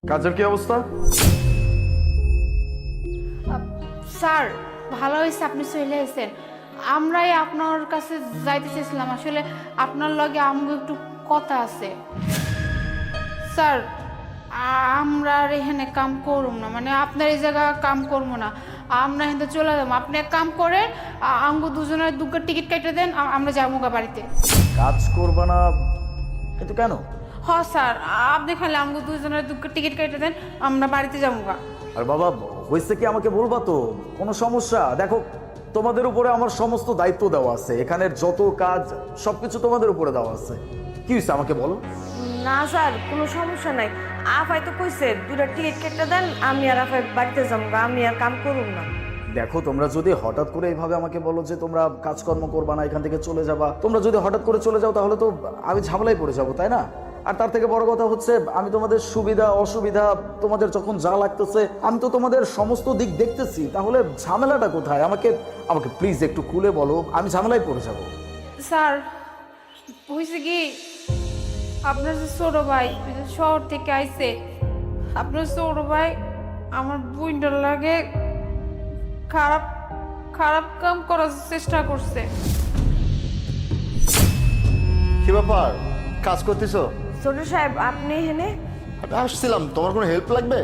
কাজের কি অবস্থা? স্যার ভালো হয়েছে আপনি চলে এসেছেন। আমরাই আপনার কাছে যাইতে চেয়েছিলাম, আসলে আপনার লগে আমগো একটু কথা আছে। স্যার আমরা আর এখানে কাম করব না, মানে আপনার এই জায়গা কাম করবো না, আমরা এখানে চলে যাবো। আপনি এক কাম করেন, আমগো দুজনের দুটো টিকিট কেটে দেন, আমরা যাবো গা বাড়িতে। কাজ করবা না কিন্তু কেন? হ স্যার, আপনি খালি আমগো দুজনের দুটো টিকিট কেটে দেন, আমরা বাড়িতে যাবো গা। আর বাবা হয়েছে কি আমাকে বলবা তো? কোনো সমস্যা? দেখো তোমাদের উপরে আমার সমস্ত দায়িত্ব দেওয়া আছে, এখানের যত কাজ সবকিছু তোমাদের উপরে দেওয়া আছে। কি হয়েছে আমাকে বলো। না স্যার, কোনো সমস্যা নাই। আফাই তো কইছে দুটা টিকিট কেটে দেন, আমি আর আফাই বাড়িতে যাবো, আমি আর কাম করুম না। দেখো তোমরা যদি হঠাৎ করে এইভাবে আমাকে বলো যে তোমরা কাজকর্ম করবা না, এখান থেকে চলে যাবা, তোমরা যদি হঠাৎ করে চলে যাও তাহলে তো আমি ঝামেলায় পড়ে যাবো, তাই না? আর তার থেকে বড় কথা হচ্ছে আমি তোমাদের সুবিধা অসুবিধা, তোমাদের যখন যা লাগতেছে আমি তো তোমাদের সমস্ত দিক দেখতেছি, তাহলে ঝামেলাটা কোথায়? আমাকে আমাকে প্লিজ একটু খুলে বলো, আমি ঝামেলায় পড়ে যাবো। স্যার হয়েছে কি, আপনার যে ছোট ভাই ওই যে শহর থেকে আইছে, আপনার ছোট ভাই আমার বুইন্ডার লাগে খারাপ খারাপ কাম করার চেষ্টা করছে। কি ব্যাপার, কাজ করতেছো? ছোট সাহেব আপনি এখানে? আসছিলাম, তোমার কোনো হেল্প লাগবে?